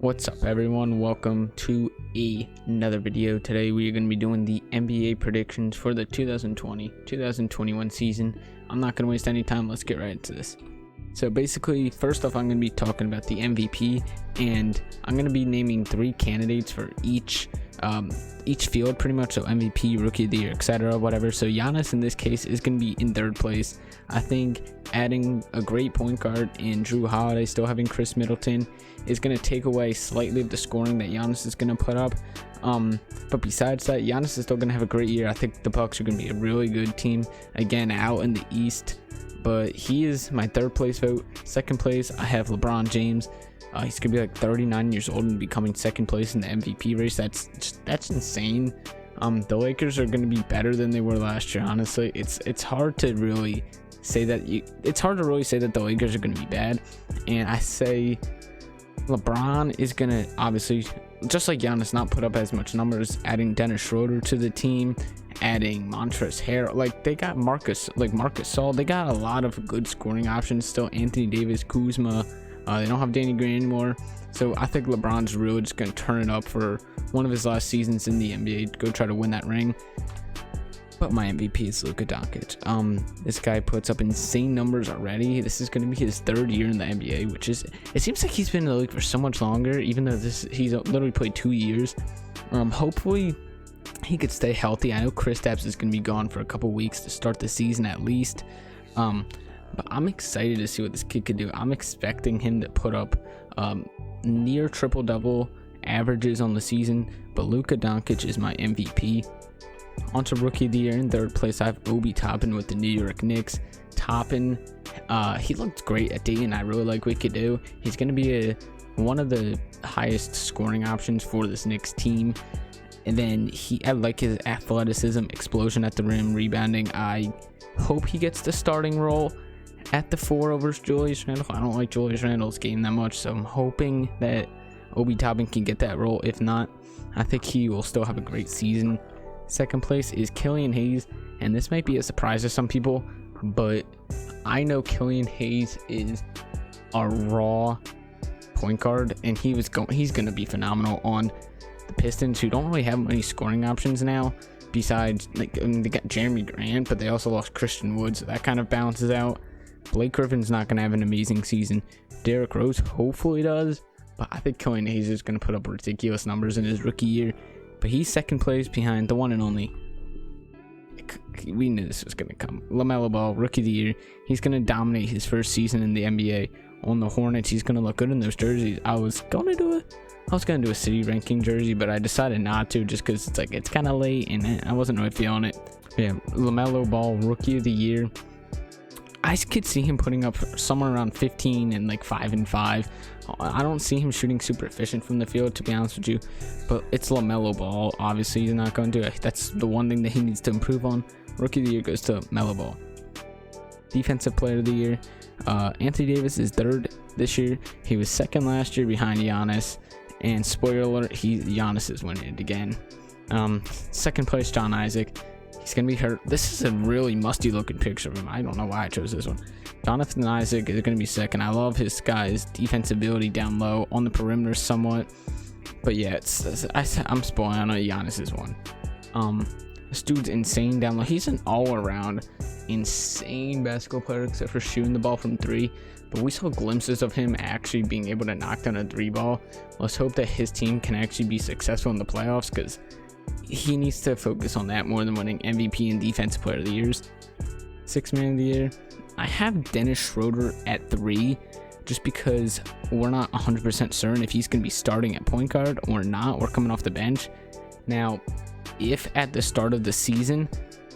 What's up, everyone? Welcome to another video. Today we are going to be doing the NBA predictions for the 2020-2021 season. I'm not going to waste any time. Let's get right into this. So basically, first off, I'm going to be talking about the MVP, and I'm going to be naming 3 candidates for each field, pretty much. So MVP, Rookie of the Year, etc., whatever. So Giannis in this case is going to be in 3rd place. I think adding a great point guard in Drew Holiday, still having Chris Middleton, is going to take away slightly of the scoring that Giannis is going to put up. But besides that, Giannis is still going to have a great year. I think the Bucks are going to be a really good team again out in the East. But he is my 3rd place vote. 2nd place, I have LeBron James. He's gonna be like 39 years old and becoming 2nd place in the MVP race. That's insane. The Lakers are gonna be better than they were last year. Honestly, it's hard to really say that. It's hard to really say that the Lakers are gonna be bad. And I say LeBron is gonna, obviously, just like Giannis, not put up as much numbers. Adding Dennis Schroeder to the team, adding Montrezl Harrell, like they got Marcus Gasol. They got a lot of good scoring options still. Anthony Davis, Kuzma. They don't have Danny Green anymore. So I think LeBron's really just going to turn it up for one of his last seasons in the NBA. Go try to win that ring. But my MVP is Luka Doncic. This guy puts up insane numbers already. This is going to be his 3rd year in the NBA, which is, it seems like he's been in the league for so much longer, even though he's literally played 2 years. Hopefully he could stay healthy. I know Kristaps is going to be gone for a couple weeks to start the season at least. But I'm excited to see what this kid could do. I'm expecting him to put up near triple-double averages on the season. But Luka Doncic is my MVP. On to Rookie of the Year. In 3rd place, I have Obi Toppin with the New York Knicks. Toppin, he looked great at Dayton. I really like what he could do. He's going to be one of the highest scoring options for this Knicks team. And then I like his athleticism, explosion at the rim, rebounding. I hope he gets the starting role at the 4 over Julius Randle. I don't like Julius Randle's game that much, so I'm hoping that Obi Toppin can get that role. If not, I think he will still have a great season. 2nd place is Killian Hayes, and this might be a surprise to some people, but I know Killian Hayes is a raw point guard, and he's going to be phenomenal on the Pistons, who don't really have many scoring options now. Besides, they got Jeremy Grant, but they also lost Christian Wood, so that kind of balances out. Blake Griffin's not going to have an amazing season. Derrick Rose hopefully does, but I think Killian Hayes is going to put up ridiculous numbers in his rookie year. But he's 2nd place behind the one and only. We knew this was going to come. LaMelo Ball, Rookie of the Year. He's going to dominate his 1st season in the NBA. On the Hornets, he's going to look good in those jerseys. I was going to do a city ranking jersey, but I decided not to, just because it's kind of late and I wasn't really feeling it. Yeah, LaMelo Ball, Rookie of the Year. I could see him putting up somewhere around 15 and 5 and 5. I don't see him shooting super efficient from the field, to be honest with you, but it's LaMelo Ball. Obviously, he's not going to do it. That's the one thing that he needs to improve on. Rookie of the Year goes to Melo Ball. Defensive Player of the Year. Anthony Davis is 3rd this year. He was 2nd last year behind Giannis. And spoiler alert, Giannis is winning it again. 2nd place, John Isaac. He's going to be hurt. This is a really musty looking picture of him. I don't know why I chose this one. Jonathan Isaac is going to be 2nd. I love his guy's defensibility down low on the perimeter somewhat. But yeah, I'm spoiling. I know Giannis is 1. This dude's insane down low. He's an all-around insane basketball player, except for shooting the ball from 3. But we saw glimpses of him actually being able to knock down a 3 ball. Let's hope that his team can actually be successful in the playoffs, because he needs to focus on that more than winning MVP and Defensive Player of the Years. 6th Man of the Year. I have Dennis Schroeder at 3, just because we're not 100% certain if he's going to be starting at point guard or not, or coming off the bench. Now, if at the start of the season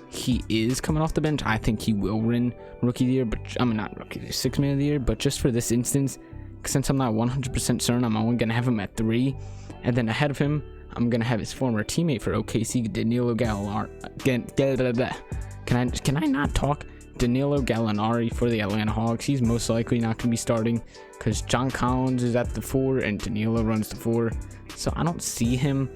he is coming off the bench, I think he will win Rookie of the Year, but not Rookie of the Year, 6th Man of the Year. But just for this instance, since I'm not 100% certain, I'm only going to have him at 3, and then ahead of him, I'm going to have his former teammate for OKC, Danilo Gallinari. Can I not talk? Danilo Gallinari for the Atlanta Hawks. He's most likely not going to be starting, because John Collins is at the 4 and Danilo runs the 4. So I don't see him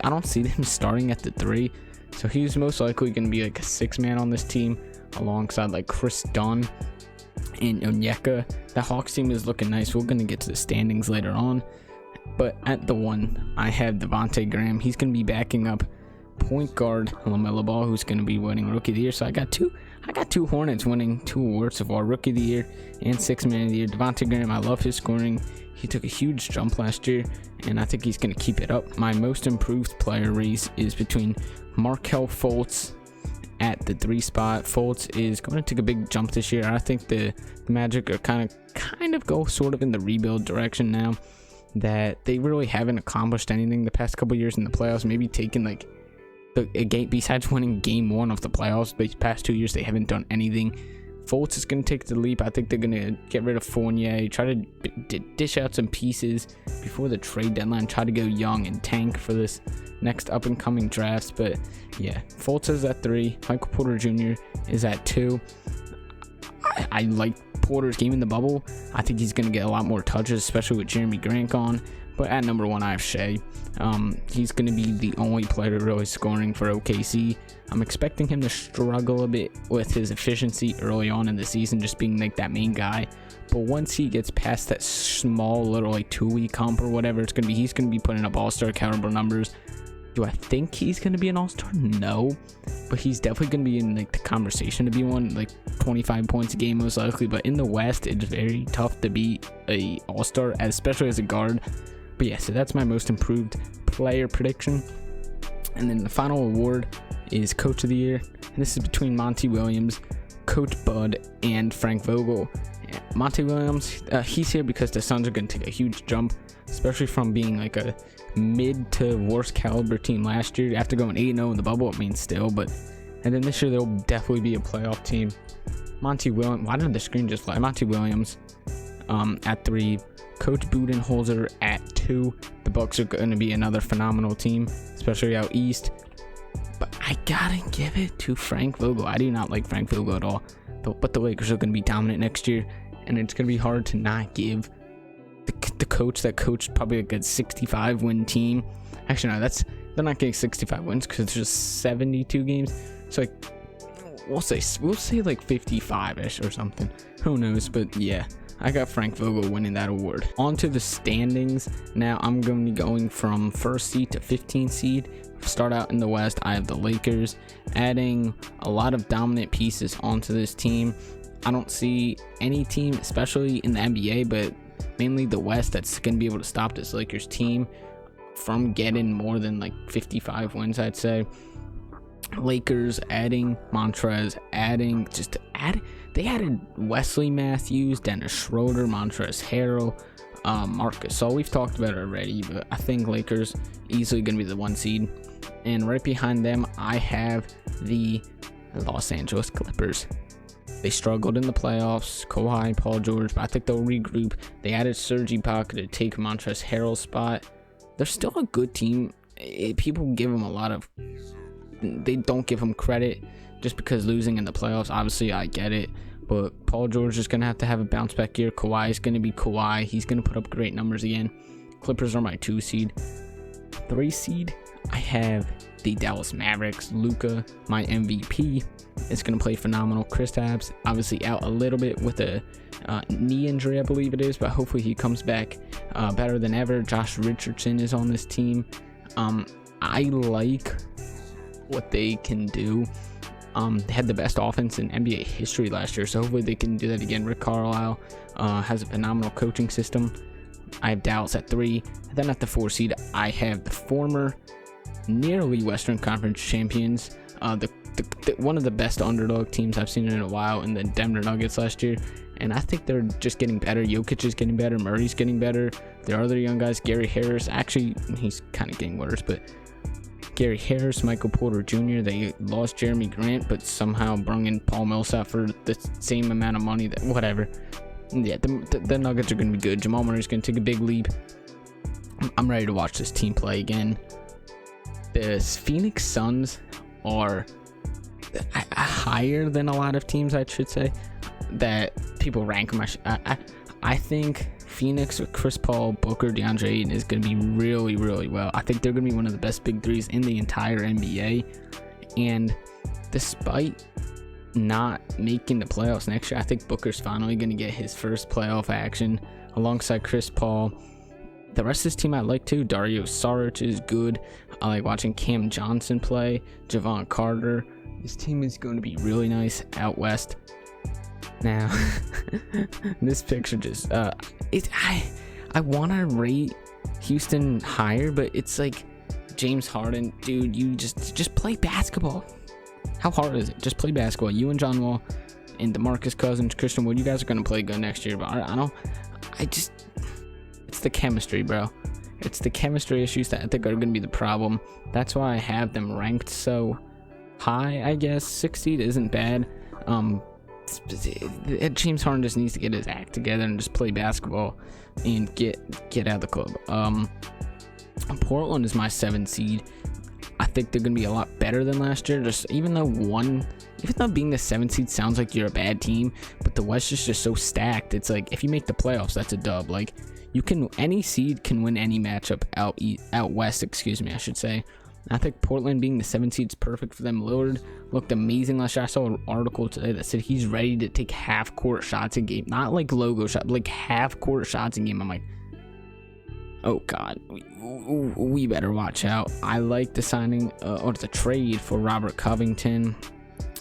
I don't see him starting at the 3. So he's most likely going to be a 6-man on this team, alongside Chris Dunn and Onyeka. The Hawks team is looking nice. We're going to get to the standings later on. But at the 1, I have Devontae Graham. He's going to be backing up point guard LaMelo Ball, who's going to be winning Rookie of the Year. So I got two Hornets winning 2 awards so far, Rookie of the Year and Sixth Man of the Year. Devontae Graham, I love his scoring. He took a huge jump last year, and I think he's going to keep it up. My most improved player race is between Markelle Fultz at the 3 spot. Fultz is going to take a big jump this year. I think the Magic are kind of go sort of in the rebuild direction now, that they really haven't accomplished anything the past couple years in the playoffs. Maybe taking like a game, besides winning game 1 of the playoffs, these past 2 years they haven't done anything. Fultz is going to take the leap. I think they're going to get rid of Fournier, try to dish out some pieces before the trade deadline, try to go young and tank for this next up and coming drafts. But yeah, Fultz is at 3, Michael Porter Jr. is at 2. I like Porter's game in the bubble. I think he's going to get a lot more touches, especially with Jeremy Grant gone. But at number 1, I have Shea. He's going to be the only player really scoring for OKC. I'm expecting him to struggle a bit with his efficiency early on in the season, just being like that main guy. But once he gets past that small little like 2-week hump or whatever it's going to be, he's going to be putting up all-star caliber numbers. Do I think he's going to be an all-star? No. But he's definitely going to be in like the conversation to be one, like 25 points a game most likely. But in the West, it's very tough to be a all-star, especially as a guard. But yeah, so that's my most improved player prediction. And then the final award is Coach of the Year. And this is between Monty Williams, Coach Bud, and Frank Vogel. Monty Williams, he's here because the Suns are going to take a huge jump, especially from being like a mid to worst caliber team last year. After going 8-0 in the bubble, I mean still, but and then this year they'll definitely be a playoff team. Monty Williams, why did the screen just fly? Monty Williams at 3, Coach Budenholzer at 2. The Bucks are going to be another phenomenal team, especially out east. But I gotta give it to Frank Vogel. I do not like Frank Vogel at all. But the Lakers are going to be dominant next year, and it's going to be hard to not give the coach that coached probably a good 65-win team. Actually, no, they're not getting 65 wins because it's just 72 games. So like, we'll say like 55-ish or something. Who knows? But yeah, I got Frank Vogel winning that award. On to the standings. Now I'm going to be going from 1st seed to 15th seed. Start out in the West, I have the Lakers, adding a lot of dominant pieces onto this team. I don't see any team, especially in the NBA, but mainly the West, that's going to be able to stop this Lakers team from getting more than like 55 wins, I'd say. Lakers adding Montrez, they added Wesley Matthews, Dennis Schroeder, Montrezl Harrell, Marcus. So we've talked about it already, but I think Lakers easily going to be the 1 seed. And right behind them, I have the Los Angeles Clippers. They struggled in the playoffs, Kawhi, Paul George, but I think they'll regroup. They added Serge Ibaka to take Montrezl Harrell's spot. They're still a good team. People give them they don't give them credit just because losing in the playoffs. Obviously, I get it. But Paul George is going to have a bounce back year. Kawhi is going to be Kawhi. He's going to put up great numbers again. Clippers are my 2 seed. 3 seed, I have the Dallas Mavericks. Luka, my MVP, is going to play phenomenal. Kristaps, obviously out a little bit with a knee injury, I believe it is, but hopefully he comes back better than ever. Josh Richardson is on this team. I like what they can do. They had the best offense in NBA history last year, so hopefully they can do that again. Rick Carlisle has a phenomenal coaching system. I have Dallas at 3. And then at the 4 seed, I have the former nearly Western Conference champions, one of the best underdog teams I've seen in a while, in the Denver Nuggets last year. And I think they're just getting better. Jokic is getting better. Murray's getting better. There are other young guys. Gary Harris, actually, he's kind of getting worse, but Gary Harris, Michael Porter Jr., they lost Jeremy Grant, but somehow brought in Paul Millsap for the same amount of money. Whatever. Yeah, the Nuggets are going to be good. Jamal Murray's going to take a big leap. I'm ready to watch this team play again. The Phoenix Suns are higher than a lot of teams, I should say, that people rank them. I think Phoenix with Chris Paul, Booker, DeAndre Ayton is going to be really, really well. I think they're going to be one of the best big threes in the entire NBA. And despite not making the playoffs next year, I think Booker's finally going to get his first playoff action alongside Chris Paul. The rest of this team I like too. Dario Saric is good. I like watching Cam Johnson play. Javon Carter. This team is going to be really nice out west. Now, this picture just I want to rate Houston higher, but it's like, James Harden, dude, you just play basketball. How hard is it? Just play basketball. You and John Wall and DeMarcus Cousins, Christian Wood, you guys are gonna play good next year. But it's the chemistry, bro. It's the chemistry issues that I think are gonna be the problem. That's why I have them ranked so high. I guess 6th seed isn't bad. James Harden just needs to get his act together and just play basketball and get out of the club. Portland is my 7th seed. I think they're gonna be a lot better than last year. Just even though being the 7th seed sounds like you're a bad team, but the West is just so stacked. It's like, if you make the playoffs, that's a dub. Like, any seed can win any matchup out west. Excuse me, I should say. I think Portland being the 7th seed is perfect for them. Lillard looked amazing last year. I saw an article today that said he's ready to take half-court shots a game. Not like logo shots, but like half-court shots a game. I'm like, oh God, we better watch out. I like the signing or the trade for Robert Covington.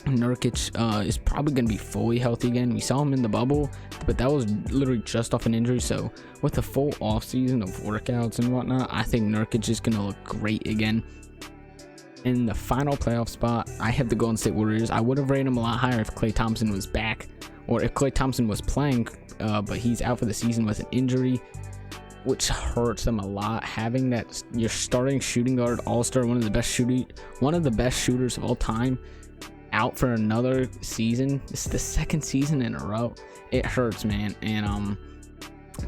Nurkic is probably going to be fully healthy again. We saw him in the bubble, but that was literally just off an injury. So with a full offseason of workouts and whatnot, I think Nurkic is going to look great again. In the final playoff spot, I have the Golden State Warriors. I would have rated them a lot higher if Klay Thompson was back, or if Klay Thompson was playing, but he's out for the season with an injury, which hurts them a lot. Having that, your starting shooting guard, all-star, one of the best shooters of all time, out for another season. This is the 2nd season in a row. It hurts, man. And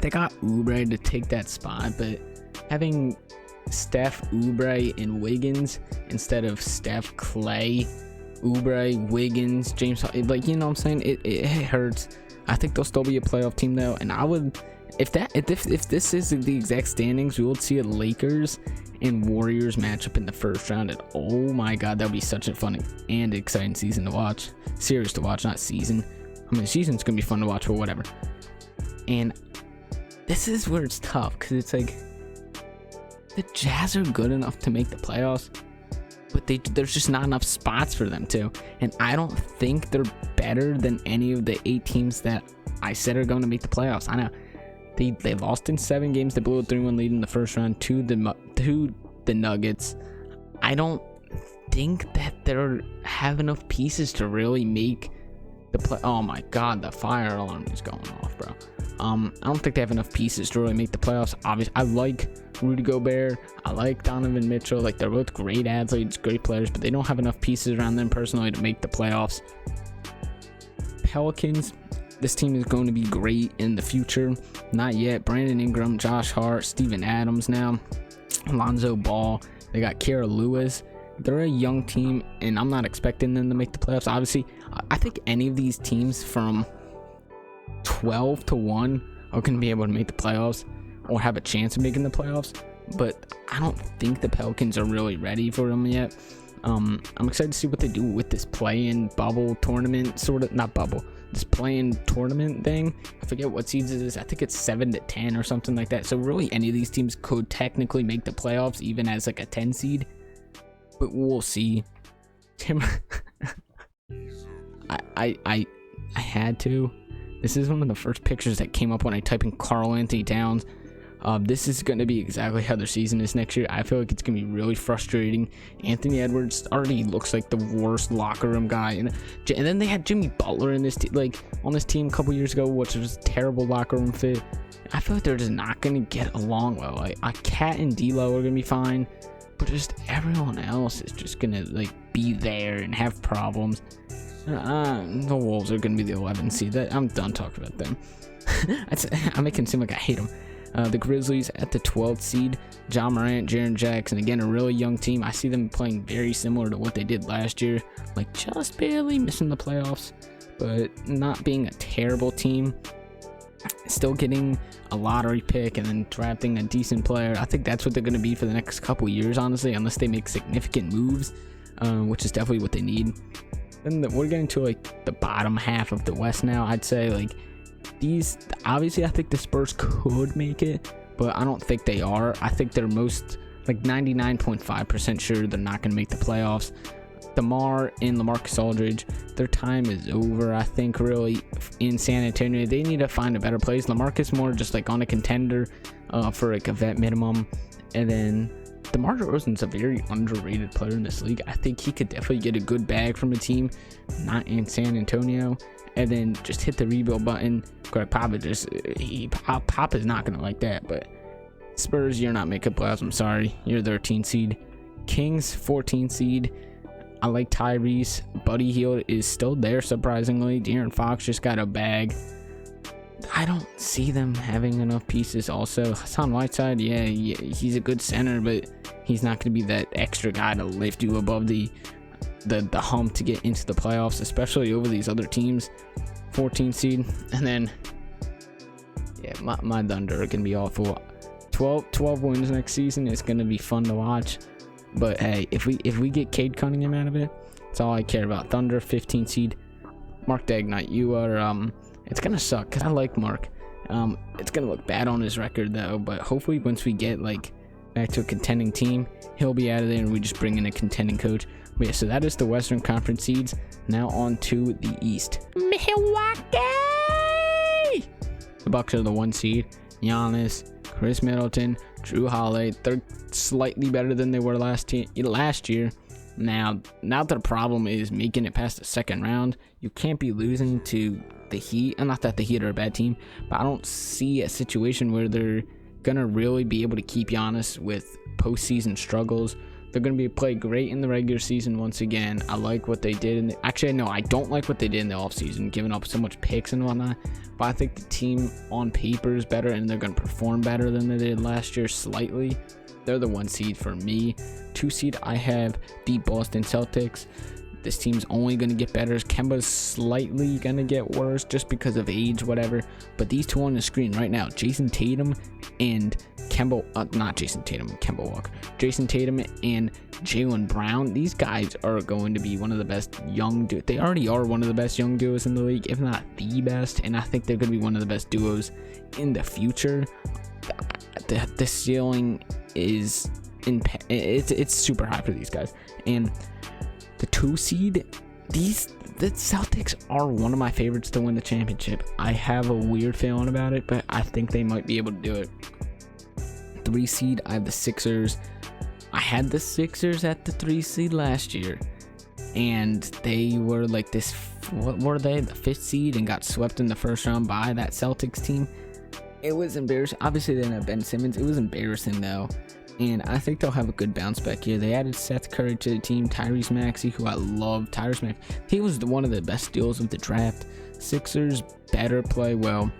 they got Oubre to take that spot, but having Steph, Oubre, and Wiggins instead of Steph, Klay, Oubre, Wiggins, James, like, you know what I'm saying? It hurts. I think they'll still be a playoff team though, and I would, if this is the exact standings, we will see a Lakers and Warriors matchup in the first round. And oh my God, that would be such a fun and exciting series to watch, not season. I mean, the season's gonna be fun to watch, but whatever. And this is where it's tough, because it's like, the Jazz are good enough to make the playoffs, but there's just not enough spots for them to. And I don't think they're better than any of the 8 teams that I said are going to make the playoffs. I know they lost in 7 games. They blew a 3-1 lead in the first round to the Nuggets. I don't think that they have enough pieces to really make the play. Oh my God, the fire alarm is going off, bro. I don't think they have enough pieces to really make the playoffs. Obviously, I like Rudy Gobert. I like Donovan Mitchell. Like, they're both great athletes, great players, but they don't have enough pieces around them personally to make the playoffs. Pelicans, this team is going to be great in the future. Not yet. Brandon Ingram, Josh Hart, Steven Adams now, Lonzo Ball. They got Kira Lewis. They're a young team, and I'm not expecting them to make the playoffs. Obviously, I think any of these teams from 12 to 1 are going to be able to make the playoffs or have a chance of making the playoffs, but I don't think the Pelicans are really ready for them yet. I'm excited to see what they do with this play-in bubble tournament, this play-in tournament thing. I forget what seeds it is. I think it's 7 to 10 or something like that. So really, any of these teams could technically make the playoffs, even as like a 10 seed, but we'll see. I had to. This is one of the first pictures that came up when I type in Karl Anthony Towns. This is going to be exactly how their season is next year. I feel like it's going to be really frustrating. Anthony Edwards already looks like the worst locker room guy, and then they had Jimmy Butler in this on this team a couple years ago, which was a terrible locker room fit. I feel like they're just not going to get along well. Like, Cat and D'Lo are going to be fine, but just everyone else is just going to be there and have problems. The Wolves are going to be the 11th seed. I'm done talking about them. I'm making it seem like I hate them. The Grizzlies at the 12th seed. John Morant, Jaren Jackson, again, a really young team. I see them playing very similar to what they did last year, like just barely missing the playoffs, but not being a terrible team. Still getting a lottery pick and then drafting a decent player. I think that's what they're going to be for the next couple years, honestly, unless they make significant moves, which is definitely what they need. Then we're getting to the bottom half of the West now. I'd say these, obviously I think the Spurs could make it, but I don't think they are. I think they're most, like 99.5% sure they're not going to make the playoffs. DeMar and LaMarcus Aldridge, their time is over, I think, really, in San Antonio. They need to find a better place. LaMarcus more just like on a contender for like a vet minimum. And then DeMar DeRozan's a very underrated player in this league. I think he could definitely get a good bag from a team not in San Antonio, and then just hit the rebuild button. Greg Pop is not going to like that, but Spurs, you're not making playoffs. I'm sorry. You're 13 seed. Kings, 14 seed. I like Tyrese. Buddy Hield is still there, surprisingly. De'Aaron Fox just got a bag. I don't see them having enough pieces also. Hassan Whiteside, yeah, he's a good center, but he's not going to be that extra guy to lift you above the hump to get into the playoffs, especially over these other teams. 14 seed. And then, yeah, my Thunder are going to be awful. 12 wins next season. It's going to be fun to watch. But hey, if we get Cade Cunningham out of it, that's all I care about. Thunder, 15 seed. Mark Dagnite, you are it's gonna suck because I like Mark. It's gonna look bad on his record though, but hopefully once we get like back to a contending team, he'll be out of there and we just bring in a contending coach. But yeah, so that is the Western Conference seeds. Now on to the East. Milwaukee! The Bucks are the 1 seed. Giannis, Chris Middleton, Drew Holiday, they're slightly better than they were last year. Now the problem is making it past the second round. You can't be losing to the Heat. And not that the Heat are a bad team, but I don't see a situation where they're gonna really be able to keep Giannis with postseason struggles. They're gonna play great in the regular season once again. I like what they did. Actually, no, I don't like what they did in the offseason, giving up so much picks and whatnot. But I think the team on paper is better, and they're gonna perform better than they did last year slightly. They're the 1 seed for me. 2 seed, I have the Boston Celtics. This team's only going to get better. Kemba's slightly going to get worse just because of age, whatever. But these two on the screen right now, Jason Tatum and Kemba Walker. Jason Tatum and Jaylen Brown. These guys are going to be one of the best young duos. They already are one of the best young duos in the league, if not the best. And I think they're going to be one of the best duos in the future. The ceiling is it's super high for these guys. And the 2 seed, the Celtics are one of my favorites to win the championship. I have a weird feeling about it, but I think they might be able to do it. 3 seed, I have the Sixers. I had the Sixers at the 3 seed last year, and they were like this, what were they, the 5th seed, and got swept in the first round by that Celtics team. It was embarrassing. Obviously, they didn't have Ben Simmons. It was embarrassing, though. And I think they'll have a good bounce back here. They added Seth Curry to the team. Tyrese Maxey, who I love. Tyrese Maxey, he was one of the best deals of the draft. Sixers better play well,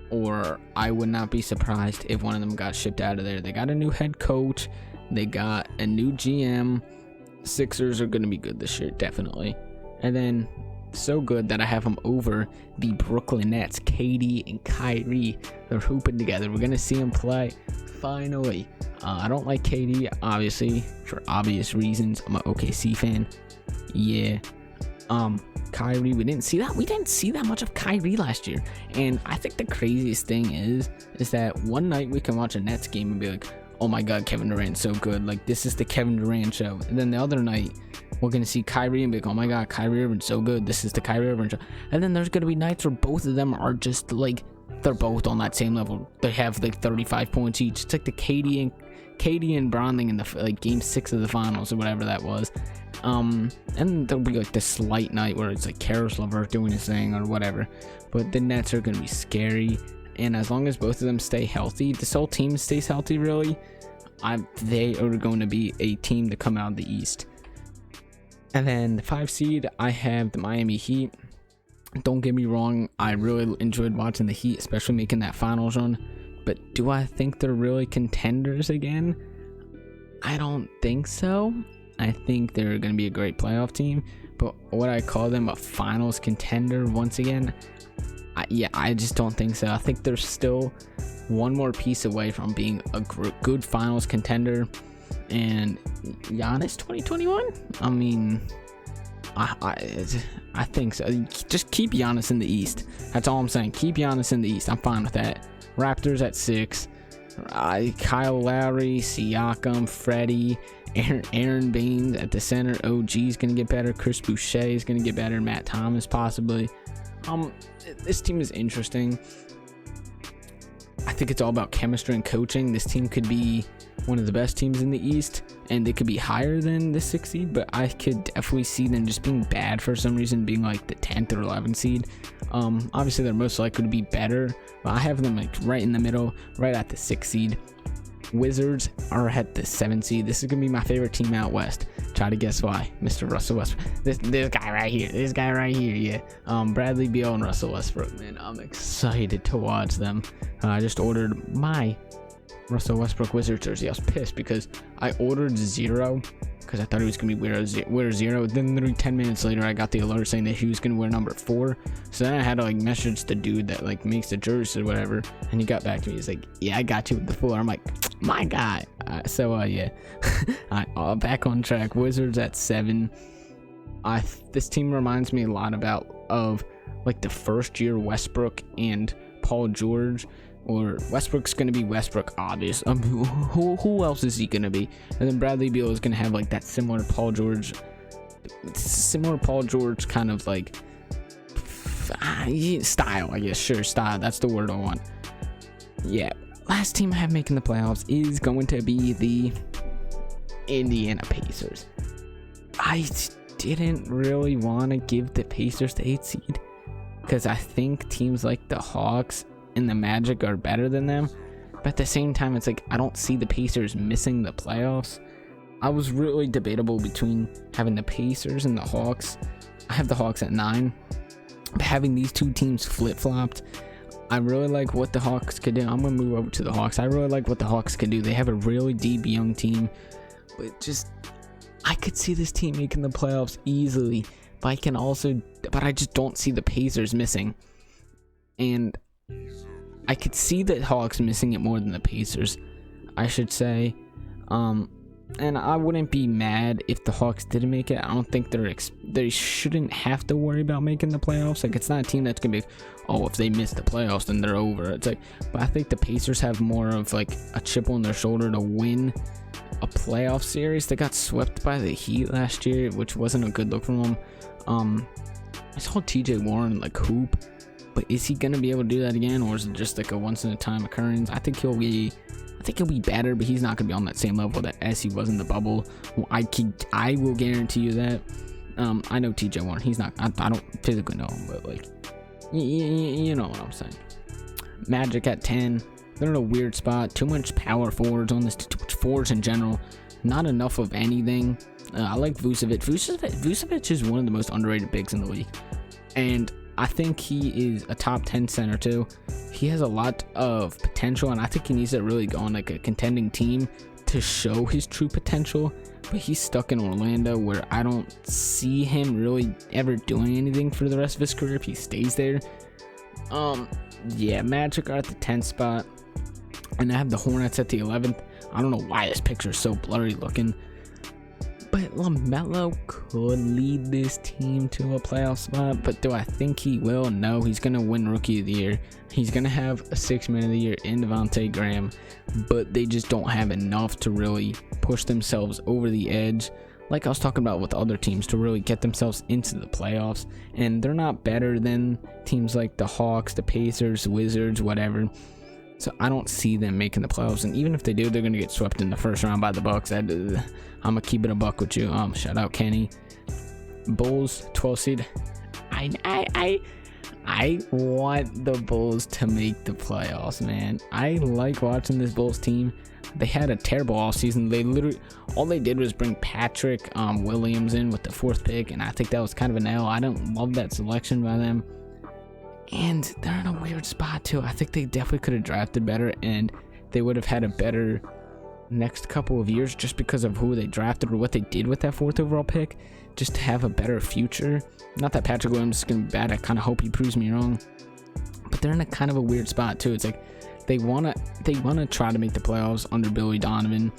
or I would not be surprised if one of them got shipped out of there. They got a new head coach. They got a new GM. Sixers are going to be good this year, definitely. And then, so good that I have them over the Brooklyn Nets. KD and Kyrie, they're hooping together. We're going to see them play, finally. I don't like KD, obviously, for obvious reasons. I'm an OKC fan. Yeah. Kyrie, we didn't see that much of Kyrie last year. And I think the craziest thing is that one night we can watch a Nets game and be like, oh my god, Kevin Durant's so good. Like, this is the Kevin Durant show. And then the other night, we're going to see Kyrie and be like, oh my god, Kyrie Irving's so good. This is the Kyrie Irving show. And then there's going to be nights where both of them are just like, they're both on that same level. They have like 35 points each. It's like the KD and Brown thing in the game 6 of the finals or whatever that was. And there'll be like this slight night where it's like Karis LeVert doing his thing or whatever. But the Nets are going to be scary. And as long as both of them stay healthy, this whole team stays healthy, really, they are going to be a team to come out of the East. And then the 5 seed, I have the Miami Heat. Don't get me wrong, I really enjoyed watching the Heat, especially making that finals run. But do I think they're really contenders again? I don't think so. I think they're going to be a great playoff team. But would I call them a finals contender once again? I just don't think so. I think they're still one more piece away from being a good finals contender. And Giannis 2021? I mean, I think so. Just keep Giannis in the East. That's all I'm saying. Keep Giannis in the East. I'm fine with that. Raptors at 6. Kyle Lowry, Siakam, Freddie, Aaron Baines at the center. OG is going to get better. Chris Boucher is going to get better. Matt Thomas possibly. This team is interesting. I think it's all about chemistry and coaching. This team could be one of the best teams in the East, and they could be higher than the 6th seed, but I could definitely see them just being bad for some reason, being like the 10th or 11th seed. Obviously they're most likely to be better, but I have them like right in the middle, right at the 6th seed. Wizards are at the 7th seed. This is gonna be my favorite team out west. Try to guess why. Mr. Russell Westbrook. This guy right here. Yeah. Bradley Beal and Russell Westbrook. Man, I'm excited to watch them. I just ordered my Russell Westbrook Wizards jersey. I was pissed because I ordered 0 because I thought he was going to be wear 0. Then literally 10 minutes later, I got the alert saying that he was going to wear number 4. So then I had to like message the dude that like makes the jerseys or whatever. And he got back to me. He's like, yeah, I got you with the 4. I'm like, my guy. Yeah. Back on track. Wizards at 7. This team reminds me a lot of like the first year Westbrook and Paul George. Or Westbrook's going to be Westbrook, obvious. Who else is he going to be? And then Bradley Beal is going to have like that similar Paul George kind of like style, I guess. Sure, style. That's the word I want. Yeah. Last team I have making the playoffs is going to be the Indiana Pacers. I didn't really want to give the Pacers the 8th seed because I think teams like the Hawks and the Magic are better than them, but at the same time it's like I don't see the Pacers missing the playoffs. I was really debatable between having the Pacers and the Hawks. I have the Hawks at 9, but having these two teams flip-flopped, I really like what the Hawks could do. I'm gonna move over to the Hawks. I really like what the Hawks could do. They have a really deep young team, but I could see this team making the playoffs easily, but I just don't see the Pacers missing. And I could see the Hawks missing it more than the Pacers, I should say. And I wouldn't be mad if the Hawks didn't make it. I don't think they shouldn't have to worry about making the playoffs. Like, it's not a team that's gonna be, oh, if they miss the playoffs, then they're over. It's like, but I think the Pacers have more of like a chip on their shoulder to win a playoff series. They got swept by the Heat last year, which wasn't a good look for them. I saw TJ Warren like hoop. But is he gonna be able to do that again, or is it just like a once in a time occurrence? I think he'll be better, but he's not gonna be on that same level as he was in the bubble. Well, I will guarantee you that. I know TJ Warren. He's not. I don't physically know him, but like, you know what I'm saying. Magic at 10. They're in a weird spot. Too much power forwards on this. Too much forwards in general. Not enough of anything. I like Vucevic. Vucevic is one of the most underrated bigs in the league, and I think he is a top 10 center too. He has a lot of potential, and I think he needs to really go on like a contending team to show his true potential. But he's stuck in Orlando, where I don't see him really ever doing anything for the rest of his career if he stays there. Yeah, Magic are at the 10th spot, and I have the Hornets at the 11th. I don't know why this picture is so blurry looking, but LaMelo could lead this team to a playoff spot. But do I think he will? No, he's going to win Rookie of the Year. He's going to have a 6th Man of the Year in Devontae Graham, but they just don't have enough to really push themselves over the edge, like I was talking about with other teams, to really get themselves into the playoffs. And they're not better than teams like the Hawks, the Pacers, Wizards, whatever. So I don't see them making the playoffs, and even if they do, they're gonna get swept in the first round by the Bucks. I'm gonna keep it a buck with you. Shout out Kenny. Bulls 12 seed. I want the Bulls to make the playoffs, man. I like watching this Bulls team. They had a terrible offseason. All they did was bring Patrick Williams in with the 4th pick, and I think that was kind of an L. I don't love that selection by them. And they're in a weird spot too. I think they definitely could have drafted better, and they would have had a better next couple of years just because of who they drafted or what they did with that 4th overall pick, just to have a better future. Not that Patrick Williams is going to be bad. I kind of hope he proves me wrong. But they're in a kind of a weird spot too. It's like they wanna try to make the playoffs under Billy Donovan,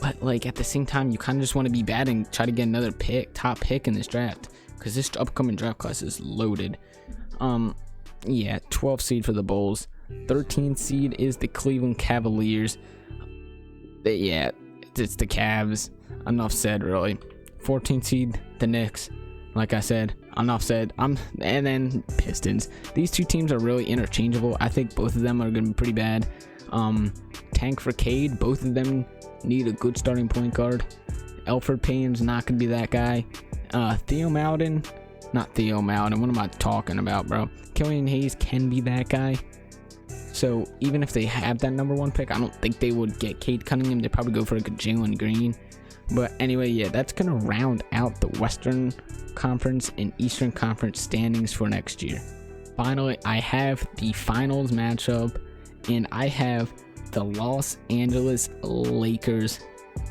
but like at the same time, you kind of just want to be bad and try to get another top pick in this draft, because this upcoming draft class is loaded. Yeah, 12th seed for the Bulls. 13th seed is the Cleveland Cavaliers. Yeah, it's the Cavs. Enough said, really. 14th seed, the Knicks. Like I said, enough said. And then Pistons. These two teams are really interchangeable. I think both of them are going to be pretty bad. Tank for Cade. Both of them need a good starting point guard. Elfrid Payton's not going to be that guy. Not Theo Maledon. What am I talking about, bro? Killian Hayes can be that guy. So even if they have that number 1 pick, I don't think they would get Cade Cunningham. They'd probably go for like a Jalen Green. But anyway, yeah, that's going to round out the Western Conference and Eastern Conference standings for next year. Finally, I have the finals matchup, and I have the Los Angeles Lakers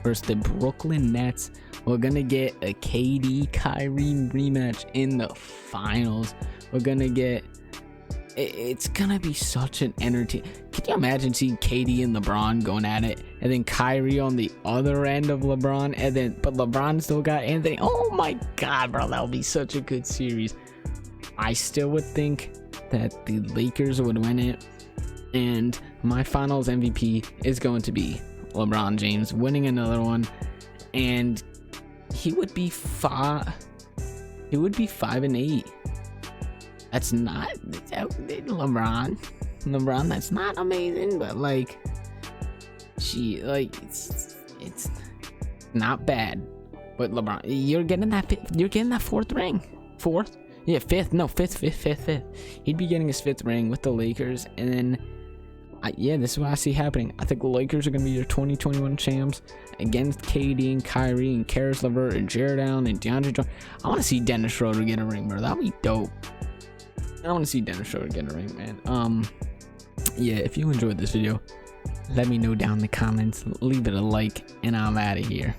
versus the Brooklyn Nets. We're going to get a KD Kyrie rematch in the finals. We're going to get... It's going to be such an entertaining... Can you imagine seeing KD and LeBron going at it, and then Kyrie on the other end of LeBron, but LeBron still got Anthony? Oh my God, bro, that would be such a good series. I still would think that the Lakers would win it, and my finals MVP is going to be LeBron James winning another one, and he would be 5-8. That's not LeBron. That's not amazing, but it's not bad. But LeBron, you're getting that fourth ring. Fifth. He'd be getting his 5th ring with the Lakers, and then this is what I see happening. I think the Lakers are gonna be your 2021 champs against KD and Kyrie and Karis LeVert and Jared Allen and DeAndre Jordan. I want to see Dennis Schroeder get a ring, bro. That'd be dope. I want to see Dennis Schroeder get a ring, man. Yeah, if you enjoyed this video, let me know down in the comments. Leave it a like, and I'm out of here.